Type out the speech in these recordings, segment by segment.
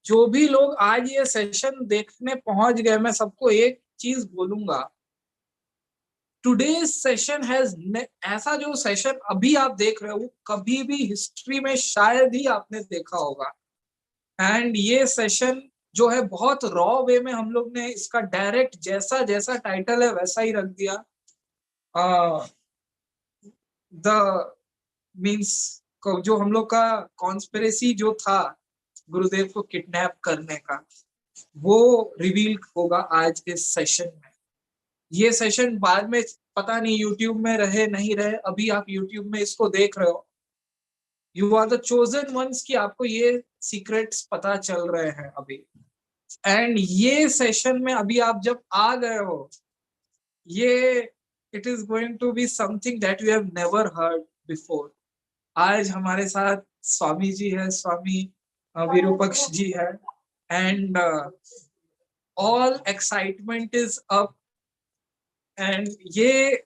जो भी लोग आज ये सेशन देखने पहुंच गए, मैं सबको एक चीज बोलूंगा, टुडे सेशन हैज, ऐसा जो सेशन अभी आप देख रहे हो कभी भी हिस्ट्री में शायद ही आपने देखा होगा। एंड ये सेशन जो है बहुत रॉ वे में हम लोग ने इसका डायरेक्ट जैसा जैसा टाइटल है वैसा ही रख दिया। द मीन्स जो हम लोग का कॉन्स्पिरेसी जो था गुरुदेव को किडनैप करने का, वो रिवील होगा आज के सेशन में। ये सेशन बाद में पता नहीं यूट्यूब में रहे नहीं रहे, अभी आप यूट्यूब में इसको देख रहे हो, you are the chosen ones कि आपको ये सीक्रेट्स पता चल रहे हैं अभी। एंड ये सेशन में अभी आप जब आ गए हो, ये it is going to be something that you have never heard before. आज हमारे साथ स्वामी जी है, स्वामी विरूपक्ष जी है, and all excitement is up. And ये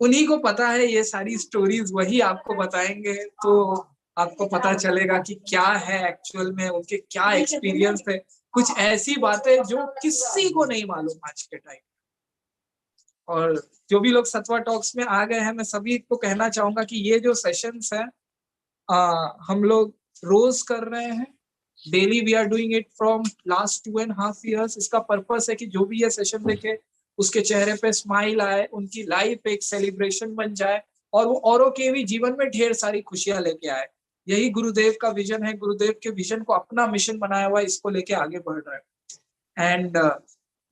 उन्हीं को पता है, ये सारी स्टोरीज वही आपको बताएंगे, तो आपको पता चलेगा कि क्या है एक्चुअल में, उनके क्या एक्सपीरियंस थे, कुछ ऐसी बातें जो किसी को नहीं मालूम आज के टाइम। और जो भी लोग सत्वा टॉक्स में आ गए हैं, मैं सभी को कहना चाहूंगा कि ये जो सेशंस है हम लोग रोज कर रहे हैं, daily we are doing it from last 2.5 years। इसका पर्पस है कि जो भी ये सेशन देखे उसके चेहरे पे स्माइल आए, उनकी लाइफ एक सेलिब्रेशन बन जाए और वो औरों के भी जीवन में ढेर सारी खुशियां लेके आए। यही गुरुदेव का विजन है, गुरुदेव के विजन को अपना मिशन बनाया हुआ, इसको लेके आगे बढ़ रहे हैं। एंड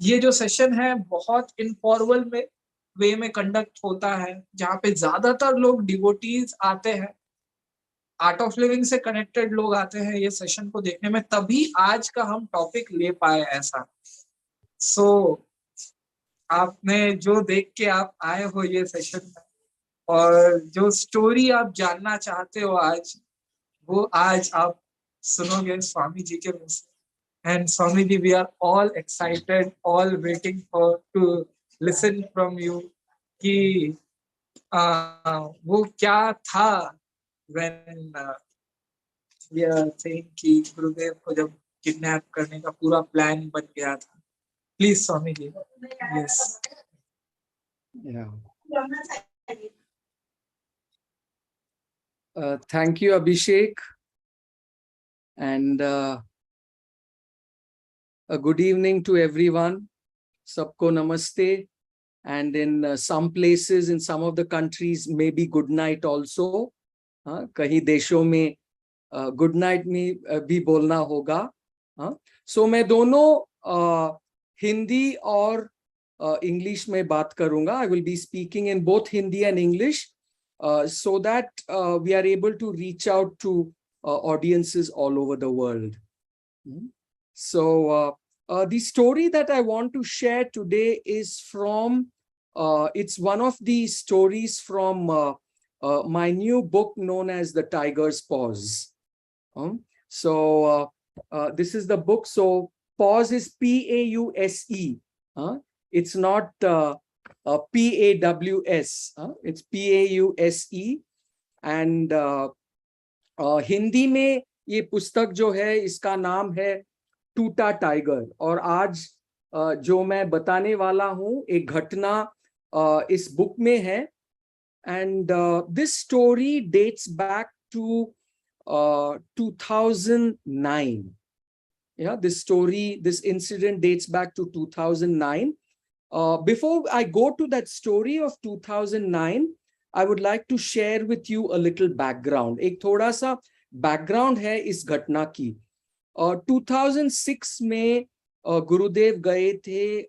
ये जो सेशन है बहुत इनफॉर्मल में वे में कंडक्ट होता है, जहाँ पे ज्यादातर लोग डिवोटीज आते हैं, आर्ट ऑफ लिविंग से कनेक्टेड लोग आते हैं ये सेशन को देखने में, तभी आज का हम टॉपिक ले पाए ऐसा। सो आपने जो देख के आप आए हो ये सेशन में, और जो स्टोरी आप जानना चाहते हो आज, वो आज आप सुनोगे स्वामी जी के मुंह से। And Swami ji, we are all excited, all waiting for to listen from you कि वो क्या था व्हेन वी आर सेइंग कि गुरुदेव को जब किडनैप करने का पूरा प्लान बन गया था। Please Swami ji. Yes. Thank you, Abhishek, and a good evening to everyone. Sabko namaste, and in some places, in some of the countries, maybe good night also. कहीं देशों में गुड नाइट में भी बोलना होगा। सो मैं दोनों हिंदी और इंग्लिश में बात करूंगा। I will be speaking in both Hindi and English so that we are able to reach out to audiences all over the world. So the story that I want to share today is from, it's one of the stories from my new book known as The Tiger's Paws. So this is the book. So Paws is P-A-U-S-E. It's not P-A-W-S. It's P-A-U-S-E. And Hindi में ये पुस्तक जो है इसका नाम है टूटा tiger. और आज जो मैं बताने वाला हूँ एक घटना इस बुक में है। And this story dates back to 2009. Yeah, this incident dates back to 2009. Before I go to that story of 2009, I would like to share with you a little background. एक थोड़ा सा background है इस घटना की। 2006 में गुरुदेव गए थे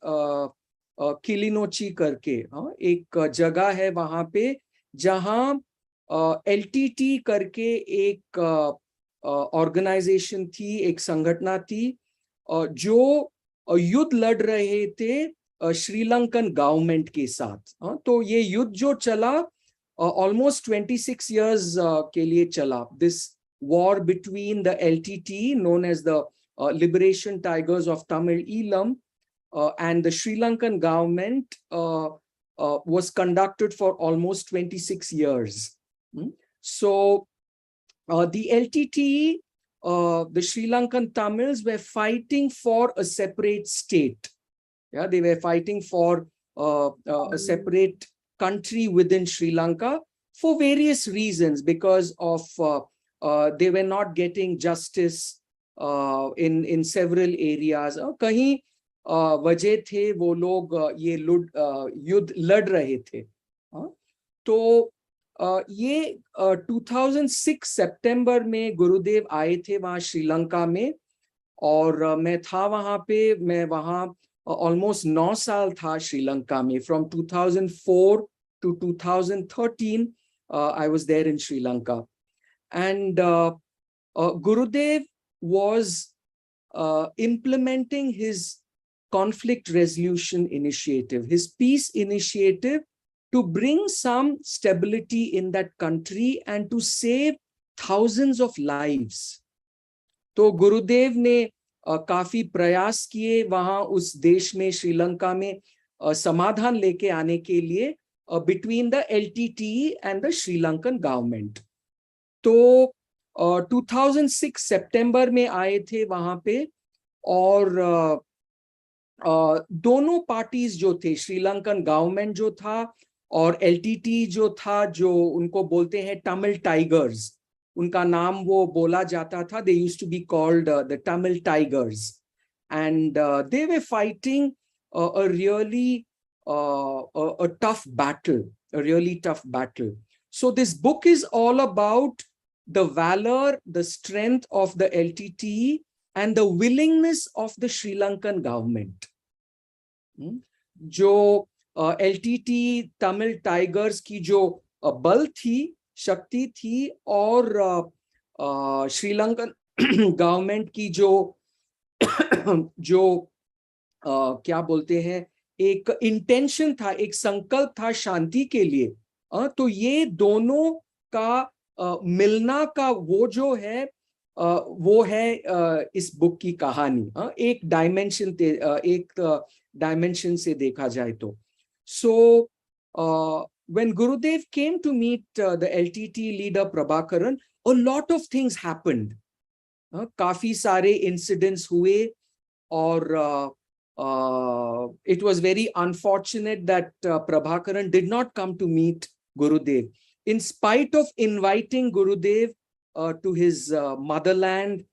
किलिनोची करके, एक जगह है वहां पे जहां LTT करके एक ऑर्गेनाइजेशन थी, एक संगठन थी जो युद्ध लड़ रहे थे श्रीलंकन गवर्नमेंट के साथ। तो ये युद्ध जो चला ऑलमोस्ट 26 years के लिए चला। This war between the LTT known as the Liberation Tigers of Tamil Eelam and the Sri Lankan government was conducted for almost 26 years. So the LTT the Sri Lankan Tamils were fighting for a separate state. Yeah, they were fighting for a separate country within Sri Lanka for various reasons, because of they were not getting justice in several areas. कहीं वजह थे वो लोग ये युद्ध लड़ रहे थे. तो ये 2006 सितंबर में गुरुदेव आए थे वहाँ श्रीलंका में, और मैं था वहाँ पे. मैं वहाँ almost 9 साल था श्रीलंका में. From 2004 to 2013 I was there in Sri Lanka, and Gurudev was implementing his conflict resolution initiative, his peace initiative, to bring some stability in that country and to save thousands of lives. तो गुरुदेव ने काफी प्रयास किए वहां उस देश में, श्रीलंका में समाधान लेके आने के लिए between the LTTE and the Sri Lankan government. तो 2006 सितंबर में आए थे वहां पे, और दोनों पार्टीज जो थे, श्रीलंकन गवर्नमेंट जो था और LTTE जो था, जो उनको बोलते हैं तमिल टाइगर्स, उनका नाम वो बोला जाता था. They used to be called the Tamil Tigers, and they were fighting a really a tough battle, a really tough battle. So this book is all about the valor, the strength of the LTTE and the willingness of the Sri Lankan government. जो LTTE Tamil tigers की जो बल थी, शक्ति थी, और Sri Lankan government की जो क्या बोलते हैं, एक इंटेंशन था, एक संकल्प था शांति के लिए. तो ये दोनों का मिलना का वो जो है वो है इस बुक की कहानी. एक डायमेंशन से देखा जाए तो. So when Gurudev came to meet the LTTE leader Prabhakaran, a lot of things happened. काफी सारे incidents हुए, और it was very unfortunate that Prabhakaran did not come to meet Gurudev. In spite of inviting Gurudev to his motherland,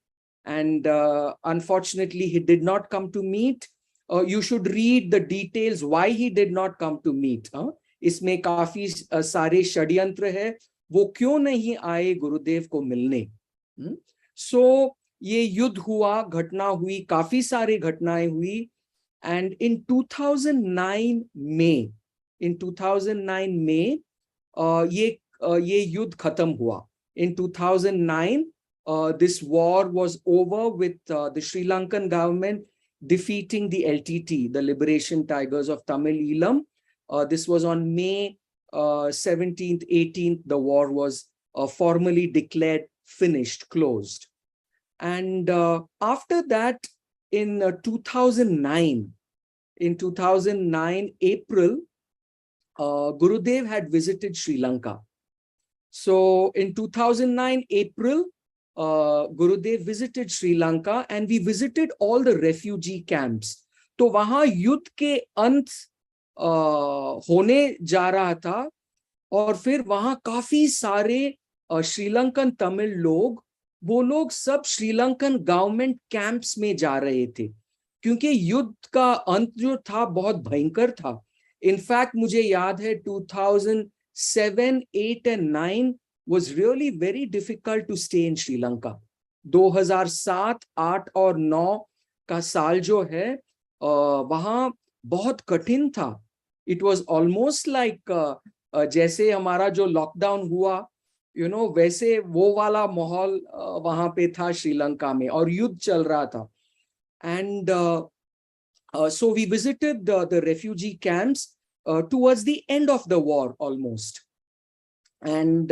and unfortunately he did not come to meet. You should read the details why he did not come to meet. इसमें काफी सारे षड्यंत्र है, वो क्यों नहीं आए गुरुदेव को मिलने. So ये युद्ध हुआ, घटना हुई, काफी सारे घटनाएं हुई. And in 2009 May, ये युद्ध खत्म हुआ. In 2009 this war was over with the Sri Lankan government defeating the LTT, the Liberation Tigers of Tamil Eelam. This was on May 17th, 18th. The war was formally declared finished, closed. And after that, in 2009 April, Gurudev had visited Sri Lanka. So in 2009 April, Gurudev visited Sri Lanka, and we visited all the refugee camps. तो वहां युद्ध के अंत होने जा रहा था, और फिर वहां काफी सारे श्रीलंकन तमिल लोग, वो लोग सब श्रीलंकन गवर्नमेंट कैंप्स में जा रहे थे, क्योंकि युद्ध का अंत जो था बहुत भयंकर था. इनफैक्ट मुझे याद है 2007, 8 and 9 was really very difficult to stay in Sri Lanka. 2007, 8 और 9 का साल जो है वहां बहुत कठिन था. It was almost like जैसे हमारा जो लॉकडाउन हुआ, वैसे वो वाला माहौल वहां पे था श्रीलंका में, और युद्ध चल रहा था. And so we visited the refugee camps towards the end of the war almost. And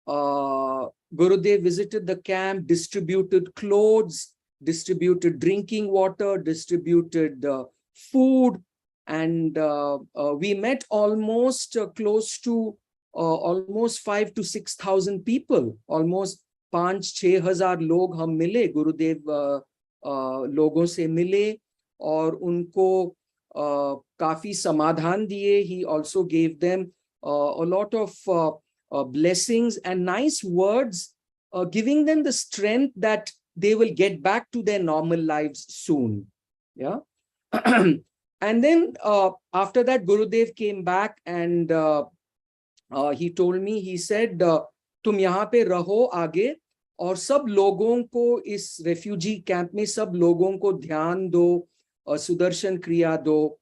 Gurudev visited the camp, distributed clothes, distributed drinking water, distributed food, and we met almost close to almost 5,000 to 6,000 people, almost 5-6 हजार लोग हम मिले, गुरुदेव लोगों से मिले और उनको काफी समाधान दिए. He also gave them a lot of blessings and nice words, giving them the strength that they will get back to their normal lives soon. Yeah. And then after that, Gurudev came back and he told me, he said, तुम यहाँ पे रहो आगे और सब लोगों को इस रेफ्यूजी कैंप में सब लोगों को ध्यान दो, सुदर्शन क्रिया दो.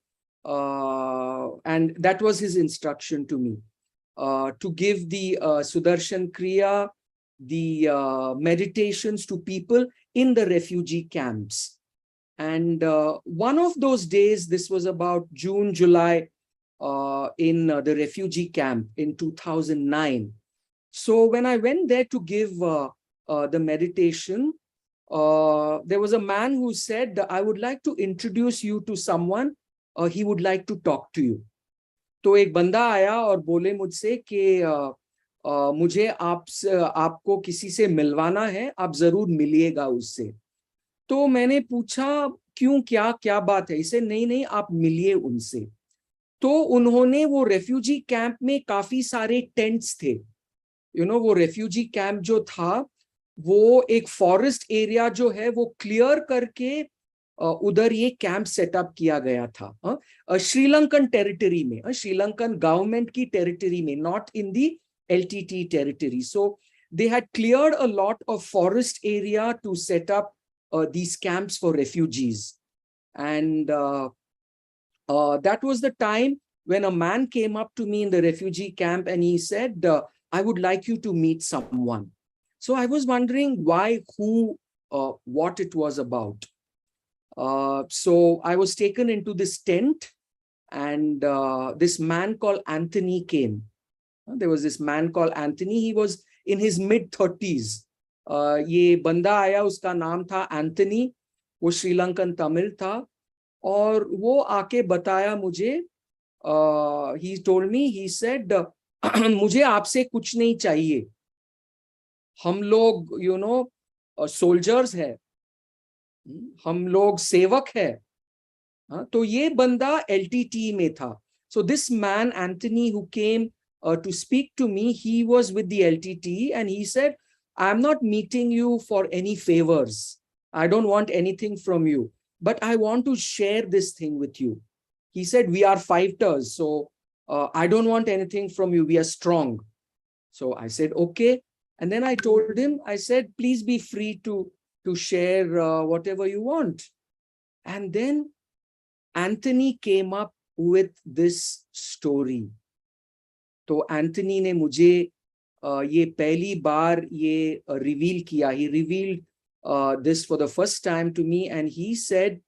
And that was his instruction to me, to give the Sudarshan Kriya, the meditations to people in the refugee camps. And one of those days, this was about June, July, in the refugee camp in 2009. So when I went there to give the meditation, there was a man who said, I would like to introduce you to someone. He would like to talk to you. तो एक बंदा आया और बोले मुझसे कि मुझे आपको किसी से मिलवाना है, आप जरूर मिलिएगा उससे. तो मैंने पूछा क्यों, क्या बात है? इसे नहीं आप मिलिए उनसे. तो उन्होंने वो रेफ्यूजी कैंप में काफी सारे टेंट्स थे. वो रेफ्यूजी कैंप जो था वो एक फॉरेस्ट एरिया जो है वो क्लियर करके उधर ये कैंप सेटअप किया गया था, श्रीलंकन टेरिटरी में, श्रीलंकन गवर्नमेंट की टेरिटरी में, not in the LTT territory. So they had cleared a lot of forest area to set up these camps for refugees. And that was the time when a man came up to me in the refugee camp and he said, I would like you to meet someone. So I was wondering why, who, what it was about. So I was taken into this tent and this man called Anthony came. There was this man called Anthony. He was in his mid-30s. ये बंदा आया, उसका नाम था Anthony, वो श्रीलंकन तमिल था और वो आके बताया मुझे, he told me, he said, मुझे आपसे कुछ नहीं चाहिए, हम लोग सोल्जर्स है, हम लोग सेवक है. तो ये बंदा LTT में था. So this man Anthony who came to speak to me, he was with the LTT and he said, I'm not meeting you for any favors. I don't want anything from you, but I want to share this thing with you. He said, we are fighters, so I don't want anything from you. We are strong. So I said, okay. And then I told him, I said, please be free to share whatever you want. And then Anthony came up with this story. तो Anthony ने मुझे ये पहली बार ये reveal किया. He revealed this for the first time to me and he said,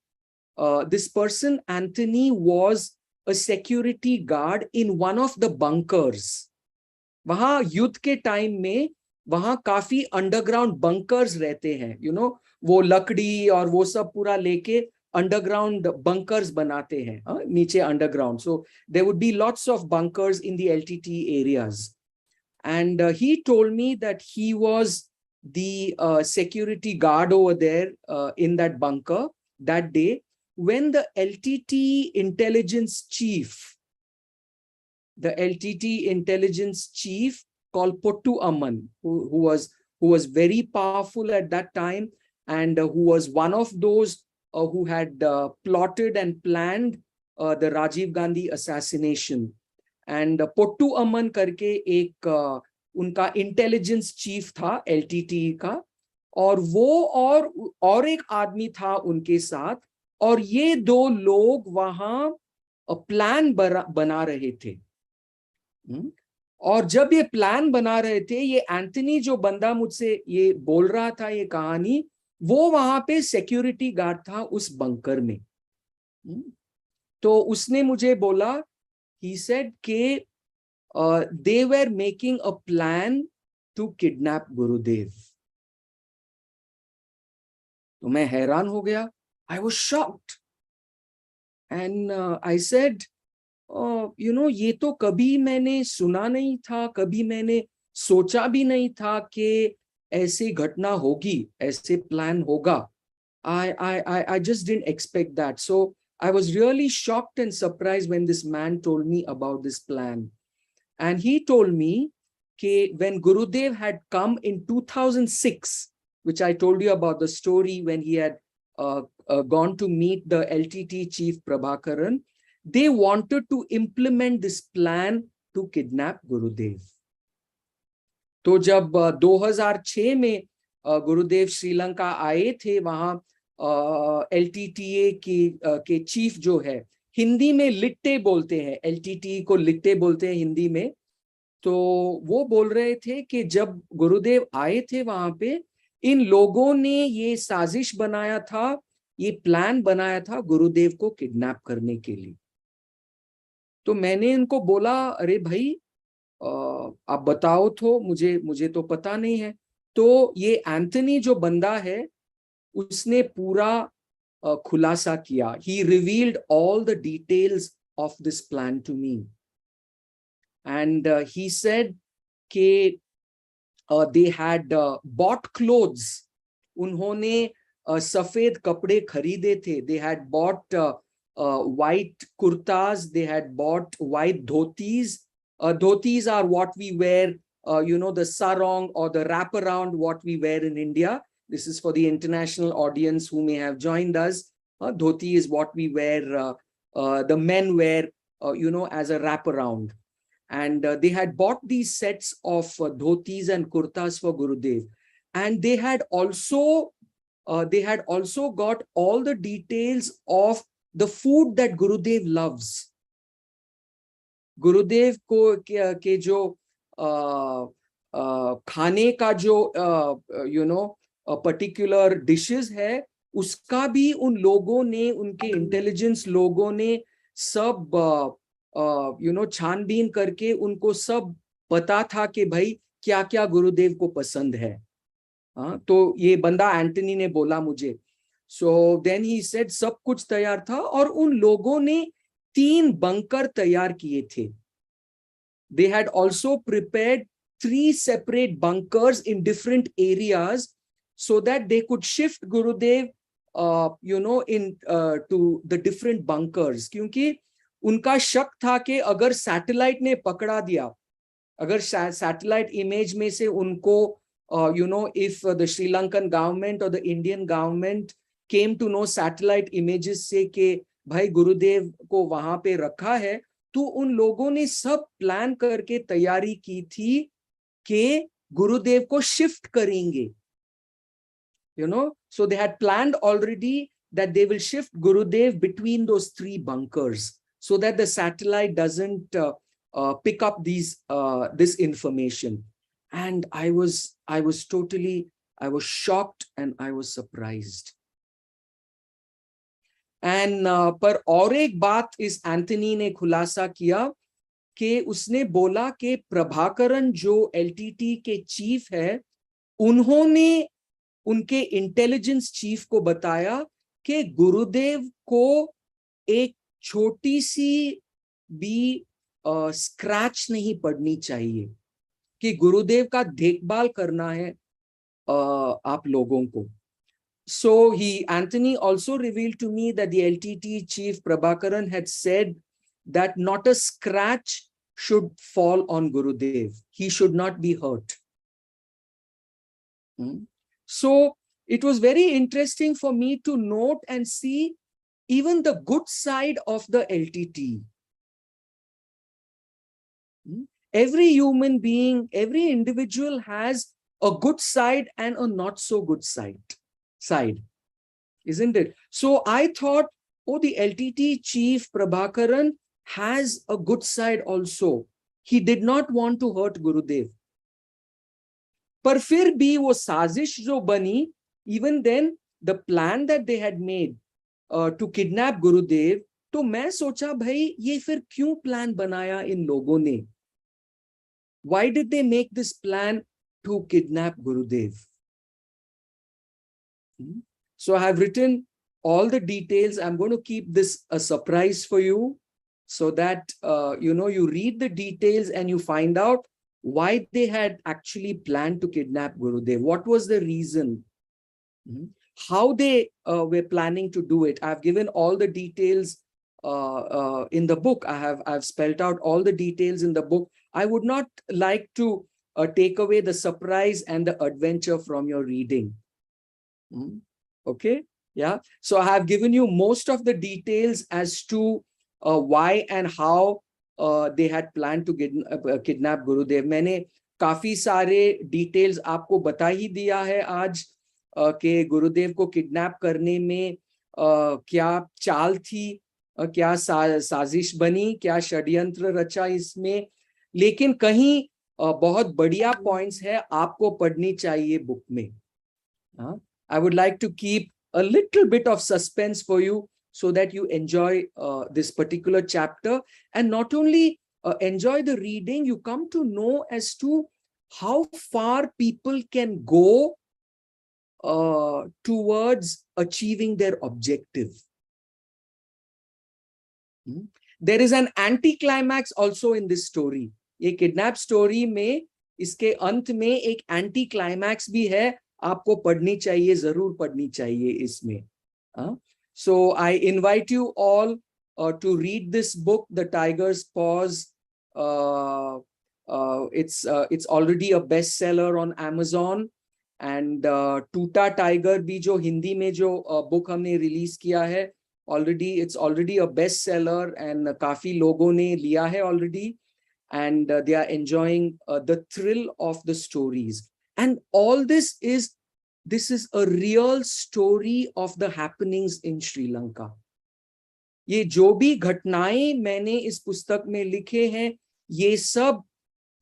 this person Anthony was a security guard in one of the bunkers. वहां युद्ध के टाइम में वहां काफी अंडरग्राउंड बंकर्स रहते हैं, वो लकड़ी और वो सब पूरा लेके underground bunkers बनाते हैं, नीचे underground. So there would be lots of bunkers in the LTT areas. And he told me that he was the security guard over there in that bunker that day when the LTT intelligence chief, called Pottu Amman, who was very powerful at that time and who was one of those who had plotted and planned the Rajiv Gandhi assassination. And Pottu Amman करके एक उनका intelligence chief था LTT का, और वो और एक आदमी था उनके साथ, और ये दो लोग वहां प्लान बना रहे थे. और जब ये प्लान बना रहे थे, ये एंथनी जो बंदा मुझसे ये बोल रहा था ये कहानी, वो वहां पे सिक्योरिटी गार्ड था उस बंकर में. तो उसने मुझे बोला, he said कि they were making a plan to kidnap Gurudev. तो मैं हैरान हो गया. I was shocked. And I said, ये तो कभी मैंने सुना नहीं था, कभी मैंने सोचा भी नहीं था कि ऐसे घटना होगी, ऐसे प्लान होगा. I just didn't expect that. So I was really shocked and surprised when this man told me about this plan. And he told me that when Gurudev had come in 2006, which I told you about the story when he had gone to meet the LTT chief Prabhakaran, they wanted to implement this plan to kidnap Gurudev. तो जब 2006 में गुरुदेव श्रीलंका आए थे, वहां LTTA के chief जो है, हिंदी में लिट्टे बोलते हैं, LTT को लिट्टे बोलते हैं हिंदी में. तो वो बोल रहे थे कि जब गुरुदेव आए थे वहां पे, इन लोगों ने ये साजिश बनाया था, ये प्लान बनाया था गुरुदेव को किडनैप करने के लिए. तो मैंने इनको बोला, अरे भाई आप बताओ तो, मुझे तो पता नहीं है. तो ये एंथनी जो बंदा है, उसने पूरा खुलासा किया. He revealed all the details of this plan to me. And he said कि they had bought clothes. उन्होंने सफेद कपड़े खरीदे थे. They had bought white kurtas. They had bought white dhotis. Dhotis are what we wear, the sarong or the wraparound, what we wear in India. This is for the international audience who may have joined us. Dhoti is what we wear, the men wear, as a wraparound. And they had bought these sets of dhotis and kurtas for Gurudev. And they had also got all the details of the food that Gurudev loves. गुरुदेव को के जो खाने का जो particular dishes है, उसका भी उन लोगों ने, उनके इंटेलिजेंस लोगों ने सब छानबीन करके उनको सब पता था कि भाई क्या क्या गुरुदेव को पसंद है. तो ये बंदा एंटनी ने बोला मुझे. सो देन ही सेड सब कुछ तैयार था और उन लोगों ने 3 बंकर तैयार किए थे. They had also prepared 3 separate bunkers in different areas so that they could shift Gurudev, to the different bunkers. क्योंकि उनका शक था कि अगर सैटेलाइट ने पकड़ा दिया, अगर सैटेलाइट इमेज में से उनको, if the Sri Lankan government or the Indian government came to know satellite images से कि भाई गुरुदेव को वहां पे रखा है, तो उन लोगों ने सब प्लान करके तैयारी की थी कि गुरुदेव को शिफ्ट करेंगे. So they had planned already that they will shift Gurudev between those 3 bunkers so that the satellite doesn't pick up this information. And I was shocked and I was surprised. And पर और एक बात इस Anthony ने खुलासा किया कि उसने बोला कि प्रभाकरन जो LTT के चीफ है, उन्होंने उनके इंटेलिजेंस चीफ को बताया कि गुरुदेव को एक छोटी सी भी स्क्रैच नहीं पड़नी चाहिए, कि गुरुदेव का देखभाल करना है आप लोगों को. So Anthony also revealed to me that the LTT chief Prabhakaran had said that not a scratch should fall on Gurudev. He should not be hurt. So it was very interesting for me to note and see even the good side of the LTT. Every human being, every individual has a good side and a not so good side, isn't it? So I thought, oh, the LTT chief Prabhakaran has a good side also. He did not want to hurt Gurudev. पर फिर भी वो साजिश जो बनी, even then the plan that they had made to kidnap Gurudev, तो मैं सोचा भाई ये फिर क्यों प्लान बनाया इन लोगों ने? Why did they make this plan to kidnap Gurudev? So I have written all the details. I'm going to keep this a surprise for you so that you read the details and you find out why they had actually planned to kidnap Gurudev. What was the reason? How they were planning to do it. I've given all the details in the book. I've spelled out all the details in the book. I would not like to take away the surprise and the adventure from your reading. Okay, yeah. So I have given you most of the details as to why and how they had planned to kidnap Gurudev. मैंने काफी सारे details आपको बता ही दिया है आज कि गुरुदेव को किडनैप करने में क्या चाल थी, क्या साजिश बनी, क्या षड्यंत्र रचा इसमें. लेकिन कहीं बहुत बढ़िया पॉइंट्स है, आपको पढ़नी चाहिए बुक में. I would like to keep a little bit of suspense for you so that you enjoy this particular chapter, and not only enjoy the reading, you come to know as to how far people can go towards achieving their objective. There is an anti-climax also in this story. ये kidnap story में इसके अंत में एक anti-climax भी है, आपको पढ़नी चाहिए, जरूर पढ़नी चाहिए इसमें. So I invite you all to read this book, The Tiger's Paws. It's already a bestseller on Amazon. And Toota Tiger भी जो हिंदी में जो book हमने release किया है, it's already a bestseller, and काफी लोगों ने लिया है already, and they are enjoying the thrill of the stories. And all this is a real story of the happenings in Sri Lanka. ये जो भी घटनाएं मैंने इस पुस्तक में लिखे हैं, ये सब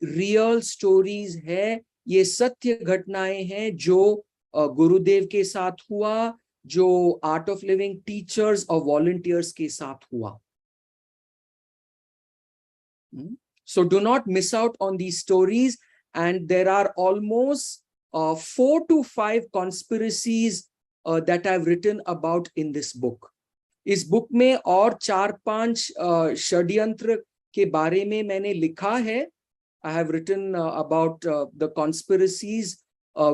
real stories है, ये सत्य घटनाएं हैं जो गुरुदेव के साथ हुआ, जो आर्ट ऑफ लिविंग टीचर्स और वॉलंटियर्स के साथ हुआ. So do not miss out on these stories, and there are almost 4 to 5 conspiracies that I've written about in this book. इस बुक में और 4-5 षड्यंत्र के बारे में मैंने लिखा है. I have written about the conspiracies.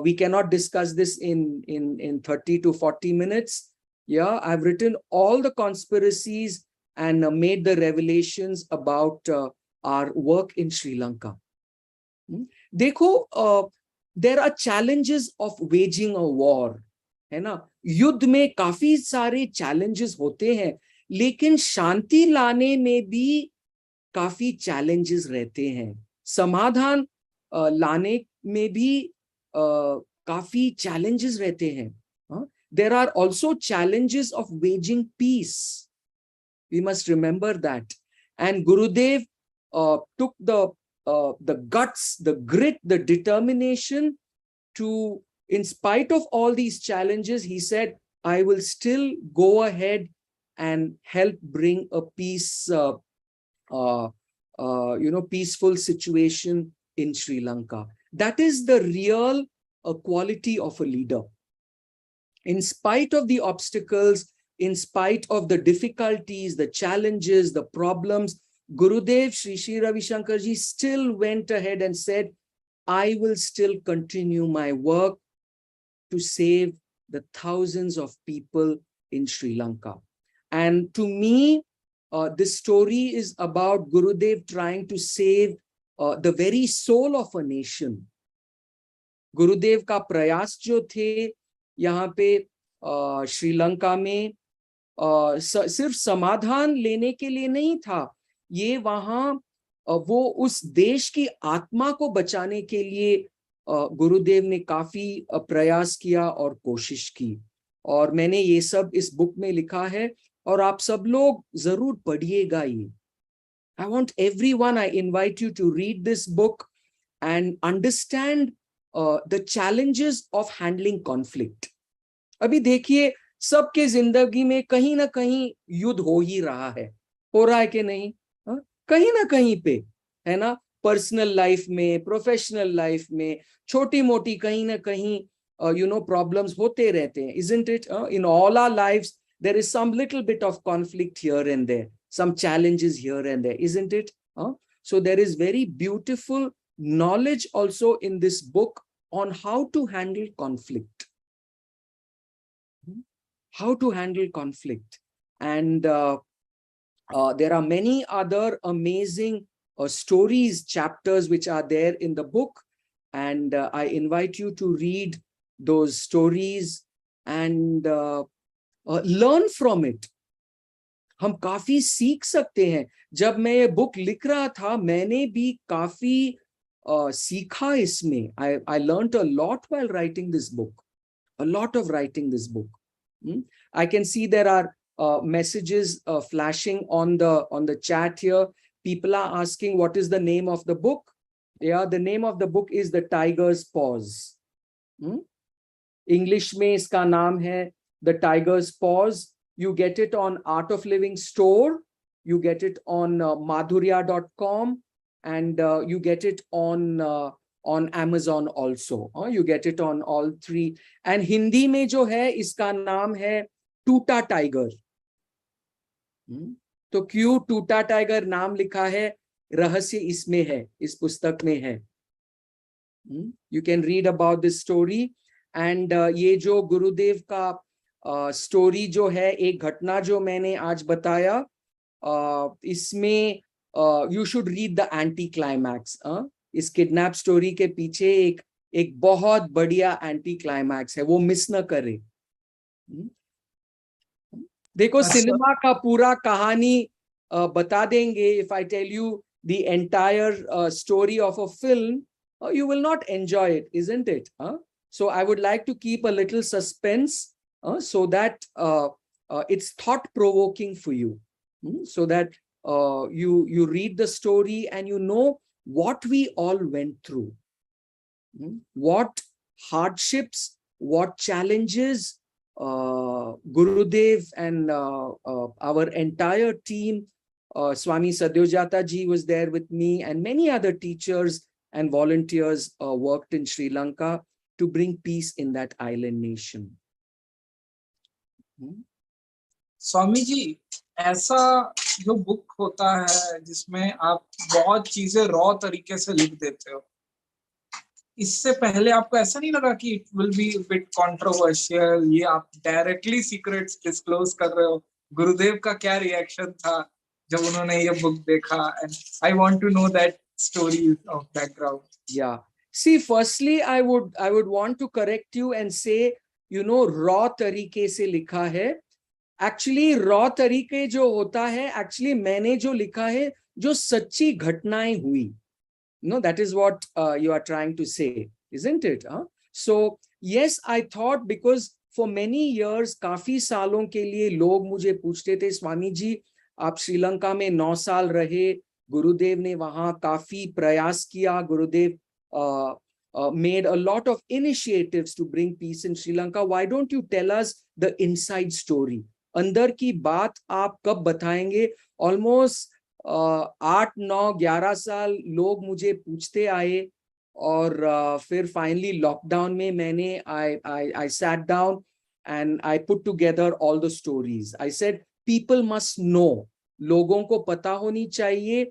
We cannot discuss this in 30 to 40 minutes. Yeah, I've written all the conspiracies and made the revelations about our work in Sri Lanka. देखो, there are challenges of waging a war, है ना. युद्ध में काफी सारे challenges होते हैं, लेकिन शांति लाने में भी काफी challenges रहते हैं. समाधान लाने में भी काफी challenges रहते हैं. There are also challenges of waging peace. We must remember that. And Gurudev took the guts, the grit, the determination to, in spite of all these challenges, he said, I will still go ahead and help bring a peace, peaceful situation in Sri Lanka. That is the real quality of a leader. In spite of the obstacles, in spite of the difficulties, the challenges, the problems, Gurudev Sri Sri Ravi Shankar Ji still went ahead and said, I will still continue my work to save the thousands of people in Sri Lanka. And to me, this story is about Gurudev trying to save the very soul of a nation. Gurudev का प्रयास जो थे यहाँ पे श्रीलंका में सिर्फ समाधान लेने के लिए नहीं था, ये वहाँ वो उस देश की आत्मा को बचाने के लिए गुरुदेव ने काफी प्रयास किया और कोशिश की. और मैंने ये सब इस बुक में लिखा है और आप सब लोग जरूर पढ़िएगा ये. I want everyone, I invite you to read this book and understand the challenges of handling conflict. अभी देखिए, सबके जिंदगी में कहीं ना कहीं युद्ध हो ही रहा है. हो रहा है कि नहीं? कहीं ना कहीं पे, है ना. पर्सनल लाइफ में, प्रोफेशनल लाइफ में, छोटी मोटी कहीं ना कहीं problems होते रहते हैं. Isn't it? In all our lives there is some little bit of conflict here and there, some challenges here and there, isn't it? So there is very beautiful knowledge also in this book on how to handle conflict. How to handle conflict. And there are many other amazing stories, chapters which are there in the book. And I invite you to read those stories and learn from it. हम काफी सीख सकते हैं. जब मैं ये book लिख रहा था, मैंने भी काफी सीखा इसमें. I learned a lot while writing this book. A lot of writing this book. I can see there are messages flashing on the chat here. People are asking what is the name of the book. Yeah, the name of the book is The Tiger's Paws. English में इसका नाम है The Tiger's Paws. You get it on Art of Living store. You get it on madhurya.com, and you get it on Amazon also. You get it on all three. And Hindi में जो है इसका नाम है टूटा tiger. तो क्यों टूटा टाइगर नाम लिखा है? रहस्य इसमें है, इस पुस्तक में है. You can read about this story. And ये जो गुरुदेव का स्टोरी जो है, एक घटना जो मैंने आज बताया, इसमें you should read the anti climax. इस किडनैप स्टोरी के पीछे एक बहुत बढ़िया एंटी क्लाइमैक्स है, वो मिस न करे. देखो, सिनेमा का पूरा कहानी बता देंगे. If I tell you the entire story of a film, you will not enjoy it, isn't it? So I would like to keep a little suspense so that it's thought provoking for you, so that you read the story and you know what we all went through, what hardships, what challenges Gurudev and our entire team, Swami Sadyojata ji was there with me, and many other teachers and volunteers worked in Sri Lanka to bring peace in that island nation. Swami ji, ऐसा जो book होता है जिसमें आप बहुत चीजें raw तरीके से लिख देते हो, इससे पहले आपको ऐसा नहीं लगा कि it will be bit controversial? ये आप डायरेक्टली सीक्रेट्स डिस्क्लोज कर रहे हो. गुरुदेव का क्या रिएक्शन था जब उन्होंने ये बुक देखा? And I want to know that story of background. Yeah. See, firstly, I would want to correct you and say, raw तरीके से लिखा है. Actually, raw तरीके जो होता है, actually मैंने जो लिखा है, जो सच्ची घटनाएं हुई. That is what you are trying to say, isn't it? So, yes, I thought, because for many years, काफी सालों के लिए लोग मुझे पूछते थे, स्वामी जी, आप श्रीलंका में 9 साल रहे, गुरुदेव ने वहां काफी प्रयास किया. गुरुदेव made a lot of initiatives to bring peace in Sri Lanka. Why don't you tell us the inside story? अंदर की बात आप कब बताएंगे? Almost 8, 9, 11 साल लोग मुझे पूछते आए, और फिर finally लॉकडाउन में मैंने I sat down and I put together all the stories. I said people must know. लोगों को पता होनी चाहिए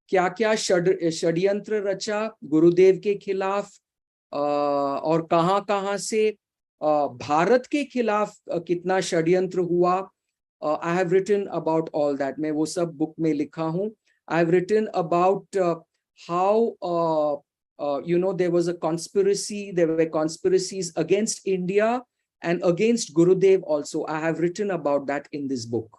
क्या क्या षड्यंत्र रचा गुरुदेव के खिलाफ, और कहां कहां से भारत के खिलाफ कितना षड्यंत्र हुआ. I have written about all that. मैं वो सब बुक में लिखा हूं. I have written about how there was a conspiracy. There were conspiracies against India and against Gurudev also. I have written about that in this book.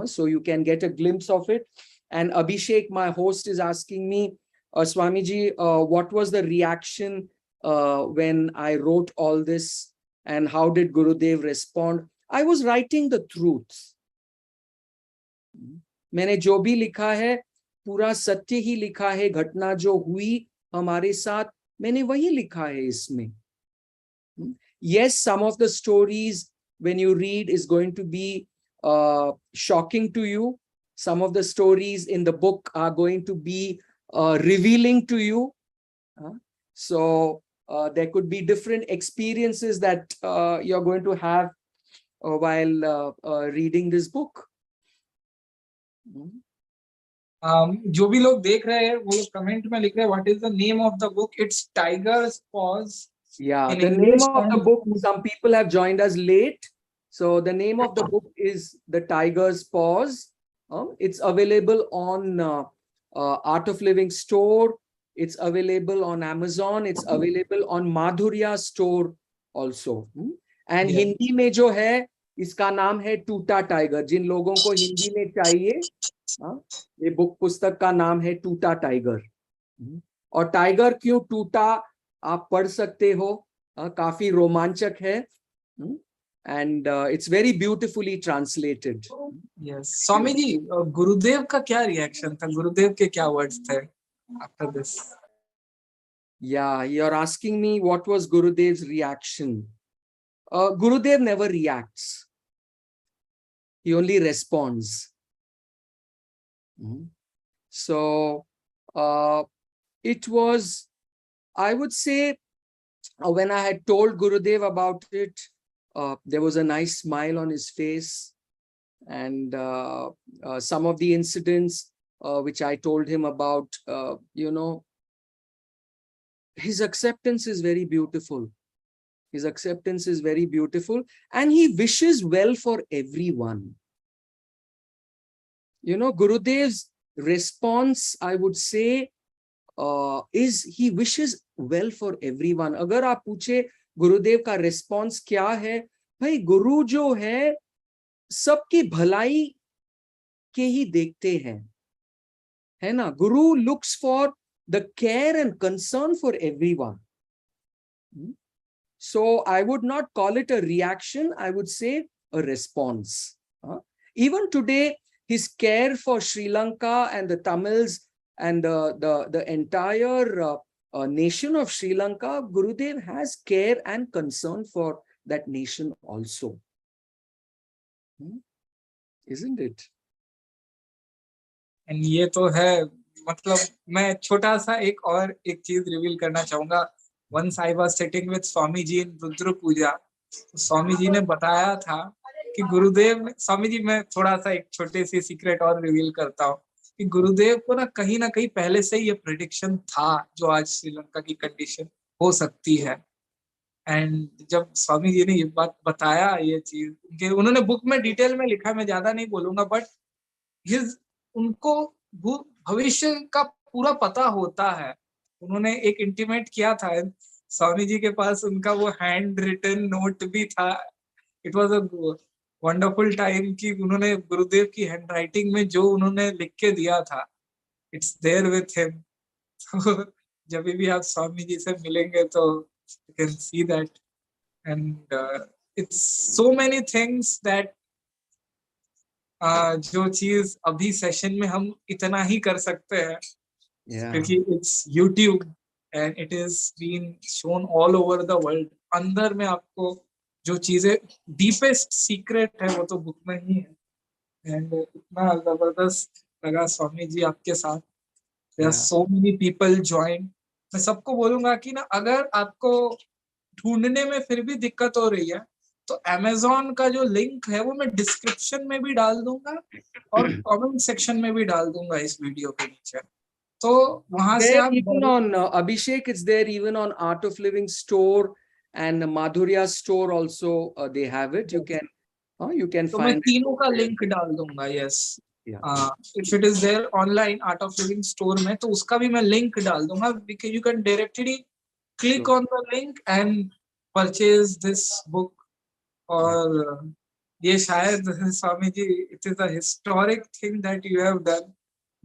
So you can get a glimpse of it. And Abhishek, my host, is asking me, Swamiji, what was the reaction when I wrote all this, and how did Gurudev respond? I was writing the truth. मैंने जो भी लिखा है पूरा सत्य ही लिखा है. घटना जो हुई हमारे साथ, मैंने वही लिखा है इसमें. Yes, some of the stories when you read is going to be shocking to you. Some of the stories in the book are going to be revealing to you. So there could be different experiences that you're going to have while reading this book. जो भी लोग देख रहे हैं वो लोग comment में लिख रहे हैं what is the name of the book. It's tigers pause Yeah, in the name English of the book, some people have joined us late. So the name of the book is The Tiger's Paws. It's available on Art of Living store. It's available on Amazon. It's available on Madhurya store also. And Yeah. Hindi में जो है इसका नाम है टूटा tiger. जिन लोगों को हिंदी में चाहिए, ये बुक पुस्तक का नाम है टूटा टाइगर. और टाइगर क्यों टूटा आप पढ़ सकते हो. काफी रोमांचक है. And it's very beautifully translated. Yes Swami ji, Gurudev का क्या रिएक्शन था, गुरुदेव के क्या वर्ड्स थे after this? Yeah, you're asking me what was Gurudev's reaction. Gurudev never reacts. He only responds. So it was, I would say, when I had told Gurudev about it, there was a nice smile on his face. And some of the incidents which I told him about, his acceptance is very beautiful. His acceptance is very beautiful, and he wishes well for everyone. Gurudev's response, I would say, is he wishes well for everyone. अगर आप पूछे गुरुदेव का response क्या है, भाई गुरु जो है सबकी भलाई के ही देखते हैं, है ना. गुरु looks for the care and concern for everyone. So I would not call it a reaction. I would say a response. Even today, his care for Sri Lanka and the Tamils and the entire nation of Sri Lanka, Gurudev has care and concern for that nation also. Isn't it? And ये तो है, मतलब मैं छोटा सा एक चीज reveal करना चाहूंगा. Once I was sitting with Swami ji in Rudra पूजा, स्वामी जी ने बताया था कि गुरुदेव, स्वामी जी मैं थोड़ा सा एक छोटे सी सीक्रेट और रिवील करता हूँ कि गुरुदेव को ना कहीं पहले से ही ये प्रेडिक्शन था जो आज श्रीलंका की कंडीशन हो सकती है. एंड जब स्वामी जी ने ये बात बताया, ये चीज उन्होंने बुक में डिटेल में लिखा, मैं ज्यादा नहीं बोलूंगा, बट उनको भविष्य का पूरा पता होता है. उन्होंने एक इंटीमेट किया था, स्वामी जी के पास उनका वो हैंड रिटन नोट भी था. It was a wonderful time कि उन्होंने गुरुदेव की हैंड राइटिंग में जो उन्होंने लिख के दिया था, इट्स देयर विथ हिम. जब भी आप स्वामी जी से मिलेंगे तो you can see that. And it's so many things that जो चीज अभी सेशन में हम इतना ही कर सकते हैं, क्योंकि it's YouTube and it is been shown all over the world. अंदर में आपको जो चीजें डीपेस्ट सीक्रेट है वो तो बुक में ही है. एंड इतना जबरदस्त लगा स्वामी जी आपके साथ. There are so many people join. मैं सबको बोलूंगा कि ना, अगर आपको ढूंढने में फिर भी दिक्कत हो रही है तो Amazon का जो लिंक है वो मैं डिस्क्रिप्शन में भी डाल दूंगा और कमेंट सेक्शन में भी डाल दूंगा इस वीडियो के नीचे. तो वहां से आप even on Abhishek, it's there even on Art of Living store and Madhurya store also. They have it. You can तो find. मैं तीनों का लिंक डाल दूंगा. Yes, if it is there online Art of Living store में तो उसका भी मैं लिंक डाल दूंगा. You can directly click on the link and purchase this book. और ये शायद Swami ji, it is a historic thing that you have done.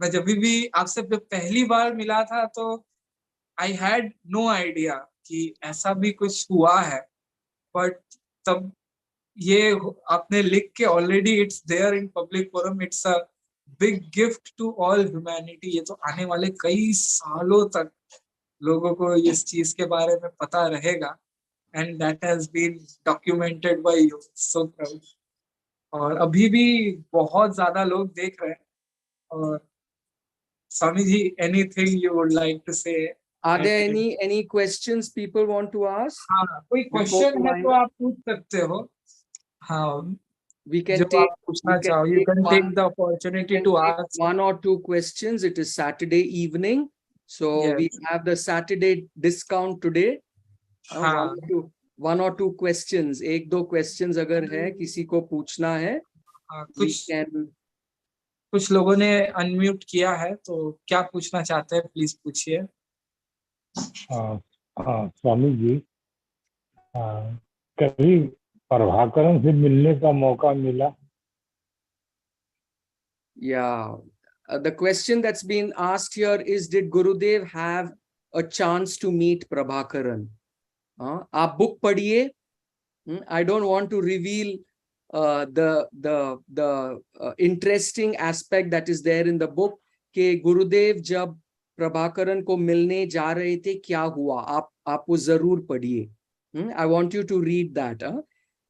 मैं जब भी आपसे पहली बार मिला था तो आई हैड नो आइडिया कि ऐसा भी कुछ हुआ है, बट तब ये आपने लिख के already it's there in public forum. It's a big gift to all humanity. ये तो आने वाले कई सालों तक लोगों को इस चीज के बारे में पता रहेगा. And that has been documented by you. So proud. और अभी भी बहुत ज्यादा लोग देख रहे हैं. और Swami ji, anything you would like to say? Are there any questions people want to ask? हाँ, कोई क्वेश्चन है तो आप पूछ सकते हो. हाँ, we can जो take आप पूछना चाहो, you can take the opportunity to ask. 1 or 2 questions. It is Saturday evening, so we Yes. have the Saturday discount today. हाँ, 1 or 2 questions, 1-2 questions अगर है किसी को पूछना है, हाँ, we can. कुछ लोगों ने अनम्यूट किया है, तो क्या पूछना चाहते हैं, प्लीज पूछिए। स्वामी जी, कभी प्रभाकरण से मिलने का मौका मिला? Yeah, the question that's been asked here is, did Gurudev have a chance to meet Prabhakaran? आप book पढ़िए. I don't want to reveal the interesting aspect that is there in the book कि गुरुदेव जब प्रभाकरन को मिलने जा रहे थे क्या हुआ, आप वो जरूर पढ़िए. I want you to read that.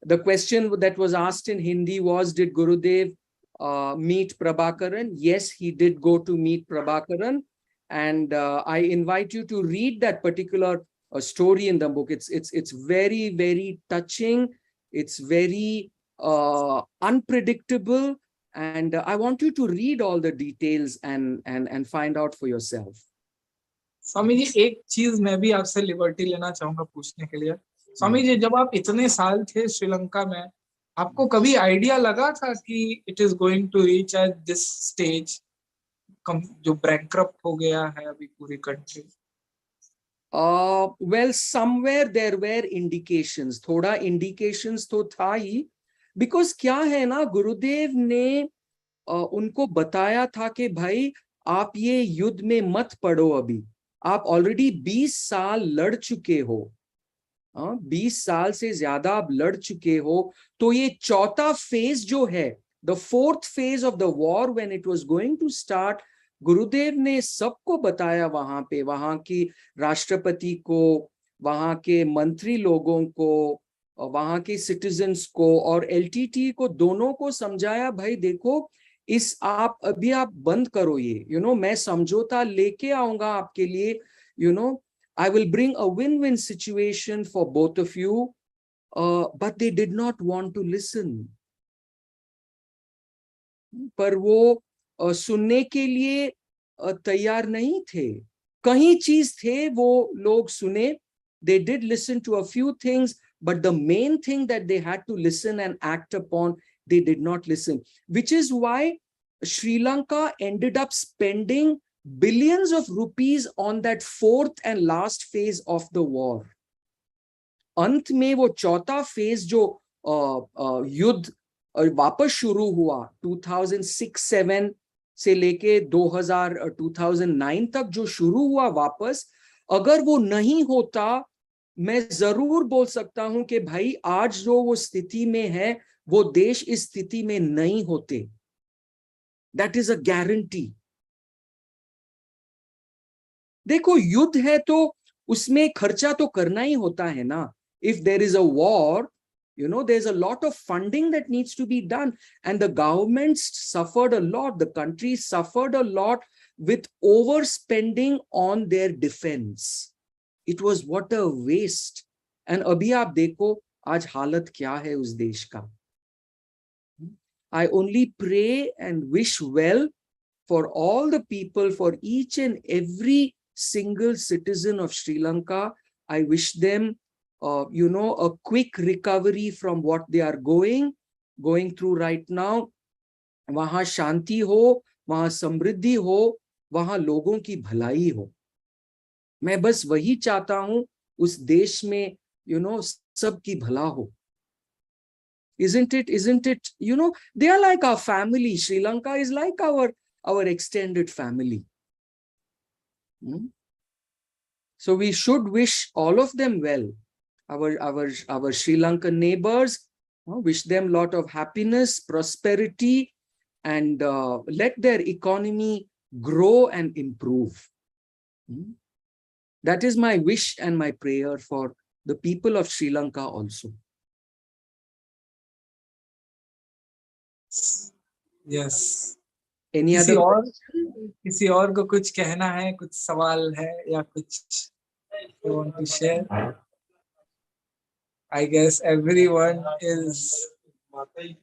The question that was asked in Hindi was, did Gurudev meet Prabhakaran? Yes, he did go to meet Prabhakaran, and I invite you to read that particular story in the book. It's very, very touching. It's very unpredictable, and I want you to read all the details and find out for yourself. Swami ji, एक चीज मैं भी आपसे liberty लेना चाहूंगा पूछने के लिए। स्वामी जी, जब आप इतने साल थे श्रीलंका में, आपको कभी आइडिया लगा था कि it is going to reach at this stage, जो बैंकरप्ट हो गया है अभी पूरी country? Well, somewhere there were indications, थोड़ा indications तो था ही, because क्या है ना, गुरुदेव ने उनको बताया था कि भाई आप ये युद्ध में मत पड़ो, अभी आप ऑलरेडी 20 साल लड़ चुके हो, 20 साल से ज्यादा आप लड़ चुके हो, तो ये चौथा फेज जो है, the fourth phase of the war, when it was going to start, गुरुदेव ने सबको बताया, वहां पे वहां की राष्ट्रपति को, वहां के मंत्री लोगों को, वहां के सिटीजन्स को और एलटीटी को, दोनों को समझाया, भाई देखो इस आप अभी आप बंद करो ये, मैं समझौता लेके आऊंगा आपके लिए, I will bring a win-win situation for both of you, but they did not want to listen. पर वो सुनने के लिए तैयार नहीं थे. कहीं चीज थे वो लोग सुने. They did listen to a few things, but the main thing that they had to listen and act upon, they did not listen, which is why Sri Lanka ended up spending billions of rupees on that fourth and last phase of the war. अंत में वो चौथा phase जो युद्ध वापस शुरू हुआ 2006-7 से लेके 2009 तक जो शुरू हुआ वापस, अगर वो नहीं होता, मैं जरूर बोल सकता हूं कि भाई आज जो वो स्थिति में है, वो देश इस स्थिति में नहीं होते. That is a guarantee. देखो युद्ध है तो उसमें खर्चा तो करना ही होता है ना. If there is a war, there's a lot of funding that needs to be done, and the governments suffered a lot, the country suffered a lot with overspending on their defense. It was what a waste. And abhi aap dekho aaj halat kya hai us desh ka. I only pray and wish well for all the people, for each and every single citizen of Sri Lanka. I wish them a quick recovery from what they are going through right now. वहां शांति हो, वहां समृद्धि हो, वहां लोगों की भलाई हो. मैं बस वही चाहता हूं, उस देश में सबकी भला हो. Isn't it? They are like our family. Sri Lanka is like our extended family. So we should wish all of them well. Our Sri Lankan neighbors, wish them a lot of happiness, prosperity, and let their economy grow and improve. That is my wish and my prayer for the people of Sri Lanka also. Yes. Any other? किसी और को कुछ कहना है, कुछ सवाल है या कुछ you want to share? I guess everyone is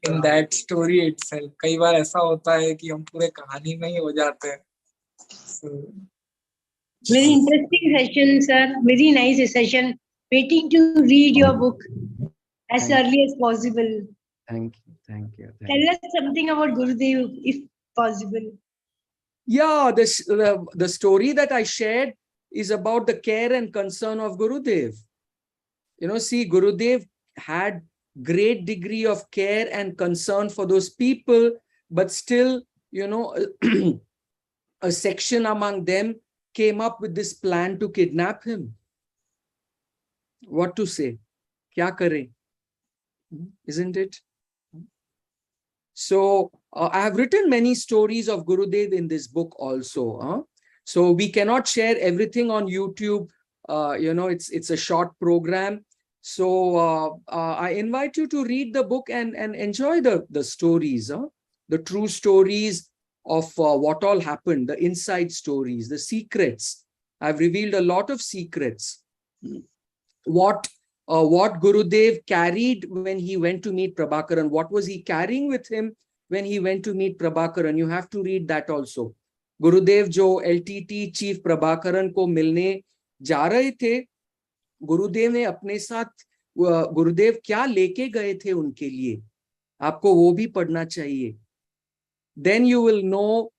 in that story itself. कई बार ऐसा होता है कि हम पूरे कहानी में ही हो जाते हैं. So, Very interesting session, sir. Very nice session. Waiting to read your book as Thank early as possible. Thank you. Thank you. Thank Tell you. us something about Gurudev, if possible. Yeah, the story that I shared is about the care and concern of Gurudev. You know, see, Gurudev had great degree of care and concern for those people, but still, you know, a section among them came up with this plan to kidnap him. What to say? Kya kare? Isn't it? So I have written many stories of Gurudev in this book also. So we cannot share everything on YouTube. You know, it's a short program. So I invite you to read the book and enjoy the stories, the true stories of what all happened, the inside stories, the secrets. I've revealed a lot of secrets. What Gurudev carried when he went to meet Prabhakaran. What was he carrying with him when he went to meet Prabhakaran? You have to read that also. Gurudev jo LTT Chief Prabhakaran ko milne ja rahe the, गुरुदेव ने अपने साथ गुरुदेव क्या लेके गए थे उनके लिए, आपको वो भी पढ़ना चाहिए. Then you will know,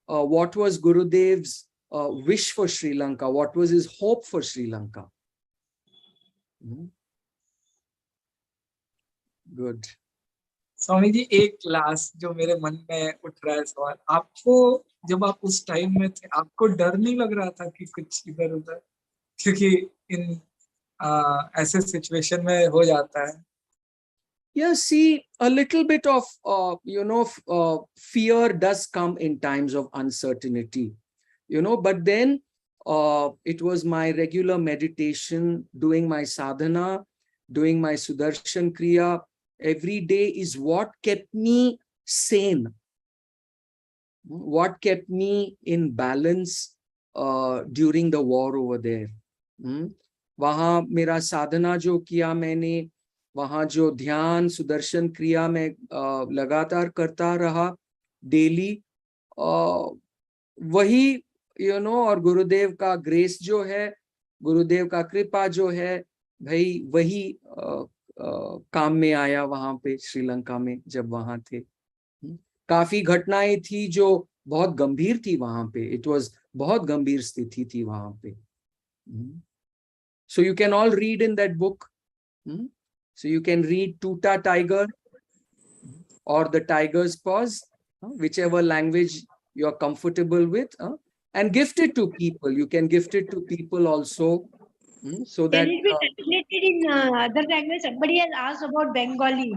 what was Gurudev's wish for Sri Lanka, what was his hope for Sri Lanka. Good. Swami ji, एक लास्ट जो मेरे मन में उठ रहा है सवाल, आपको जब आप उस टाइम में थे, आपको डर नहीं लग रहा था कि कुछ इधर उधर, क्योंकि इन ऐसे सिचुएशन में हो जाता है. Yeah, see, a little bit of fear does come in times of uncertainty, but then it was my regular meditation, doing my sadhana, doing my Sudarshan Kriya every day is what kept me sane, what kept me in balance during the war over there. वहां मेरा साधना जो किया मैंने, वहां जो ध्यान सुदर्शन क्रिया में लगातार करता रहा डेली, वही और गुरुदेव का ग्रेस जो है, गुरुदेव का कृपा जो है भाई, वही काम में आया वहां पे श्रीलंका में जब वहां थे. काफी घटनाएं थी जो बहुत गंभीर थी वहां पे. इट वाज बहुत गंभीर स्थिति थी वहां पे. So you can all read in that book. So you can read Tuta Tiger or The Tiger's Paws, whichever language you're comfortable with, and gift it to people. You can gift it to people also. So that can it be translated in other language? Somebody has asked about Bengali.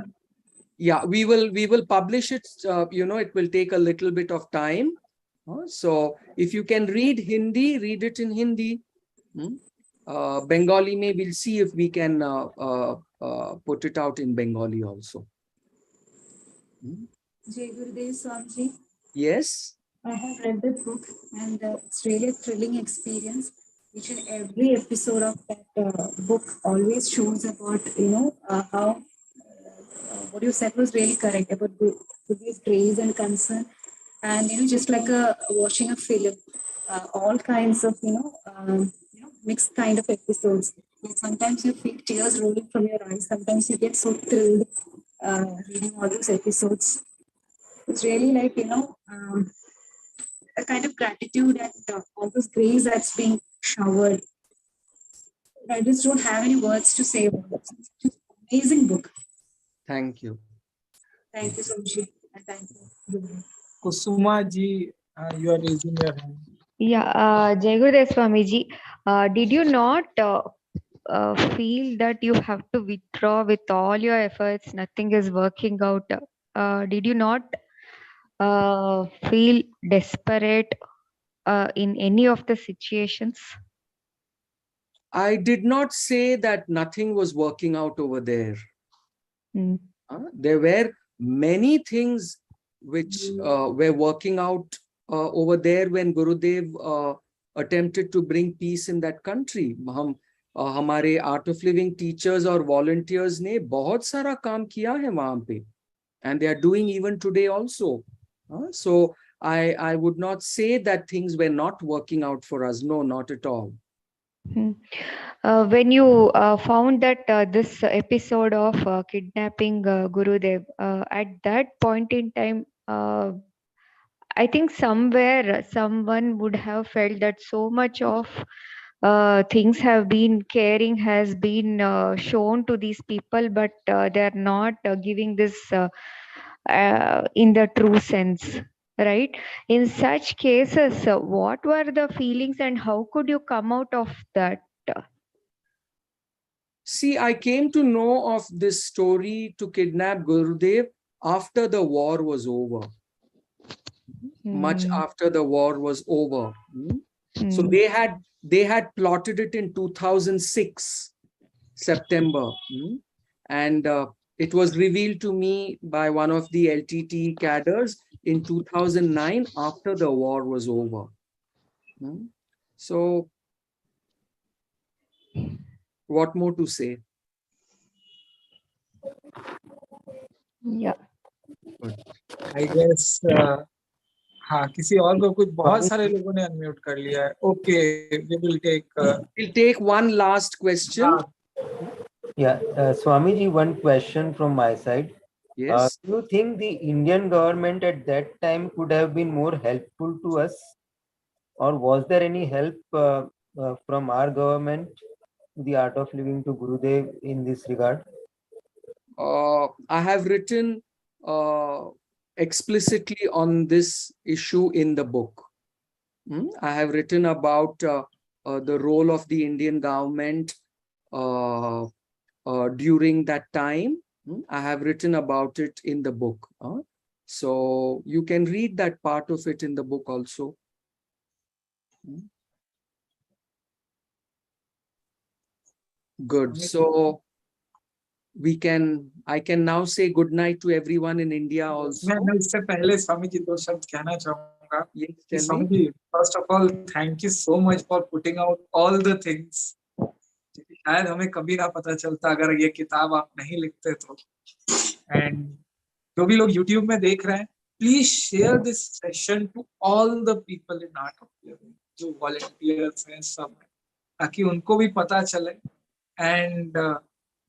Yeah, we will publish it. It will take a little bit of time. So if you can read Hindi, read it in Hindi. Bengali may, we'll see if we can put it out in Bengali also. Jai Gurudev Swamiji. Yes. I have read the book and it's really a thrilling experience. Each and every episode of that book always shows about, how what you said was really correct about Gurudev's grace and concern. And, just like watching a film, all kinds of, mixed kind of episodes. Like sometimes you feel tears rolling from your eyes. Sometimes you get so thrilled reading all those episodes. It's really like, a kind of gratitude and all this grace that's being showered. I just don't have any words to say about it. It's an amazing book. Thank you. Thank you so much. And thank you. Kusuma ji, you are raising your hand. Yeah, Jai Gurudev Swamiji, did you not feel that you have to withdraw with all your efforts, nothing is working out? Did you not feel desperate in any of the situations? I did not say that nothing was working out over there. There were many things which were working out over there when Gurudev attempted to bring peace in that country. हम हमारे art of living teachers और volunteers ने बहुत सारा काम किया है वहां पे, and they are doing even today also. So I would not say that things were not working out for us. No, not at all. When you found that this episode of kidnapping Gurudev, at that point in time, I think somewhere someone would have felt that so much of things have been caring has been shown to these people, but they are not giving this in the true sense, right? In such cases, what were the feelings and how could you come out of that? See, I came to know of this story to kidnap Gurudev after the war was over. Much after the war was over. So they had plotted it in 2006 September, and it was revealed to me by one of the LTT cadres in 2009 after the war was over. So what more to say? Yeah. I guess हाँ, किसी और को कुछ, बहुत सारे लोगों ने unmute कर लिया है. Okay, we will take We'll take one last question. Yeah, Swamiji, one question from my side. Yes. Do you think the Indian government at that time could have been more helpful to us? Or was there any help from our government to the Art of Living to Gurudev in this regard? I have written explicitly on this issue in the book. I have written about the role of the Indian government during that time. I have written about it in the book. So you can read that part of it in the book also. Good. So I can now say good night to everyone in India also. मैं इससे पहले स्वामी जी 2 शब्द कहना चाहूंगा. Yes, tell me. Swami ji, first of all, thank you so much for putting out all the things. शायद हमें कभी ना पता चलता अगर ये किताब आप नहीं लिखते तो. And जो भी लोग YouTube में देख रहे हैं, please share this session to all the people in Art of Living, जो volunteers हैं सब, ताकि उनको भी पता चले. And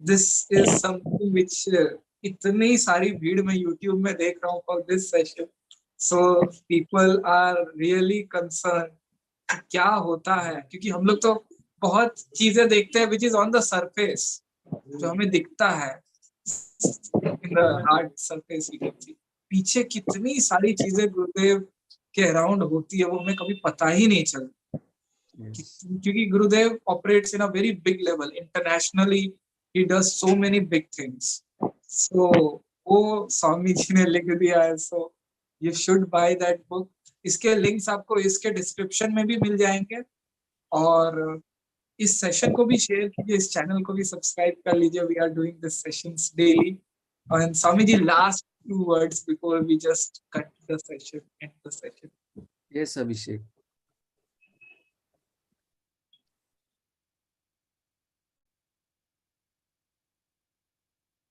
this is something which इतनी सारी भीड़ में YouTube में देख रहा हूँ for this session. So people are really concerned कि क्या होता है, क्योंकि हम लोग तो बहुत चीजें देखते हैं which is on the surface, जो हमें दिखता है in the hard surface you can see. पीछे कितनी सारी चीजें गुरुदेव के अराउंड होती है वो हमें कभी पता ही नहीं चलता. क्योंकि गुरुदेव operates in a very big level internationally. He does so many big things. So वो स्वामी जी ने लिख दिया है. So you should buy that book. इसके लिंक्स आपको इसके डिस्क्रिप्शन में भी मिल जाएंगे. और इस सेशन को भी शेयर कीजिए, इस चैनल को भी सब्सक्राइब कर लीजिए. We are doing this sessions daily. And Swami ji, last 2 words before we just cut the session, end the session. Yes, Abhishek.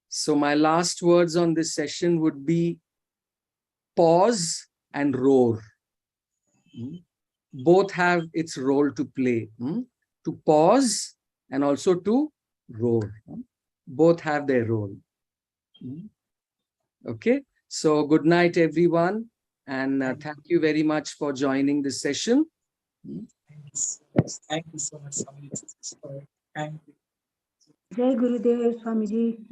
So my last words on this session would be pause and roar. Both have its role to play. To pause and also to roar. Both have their role. Okay. So good night, everyone. And thank you very much for joining this session. Thank you so much, Swami. Thank you. Jai Gurudev, Swamiji.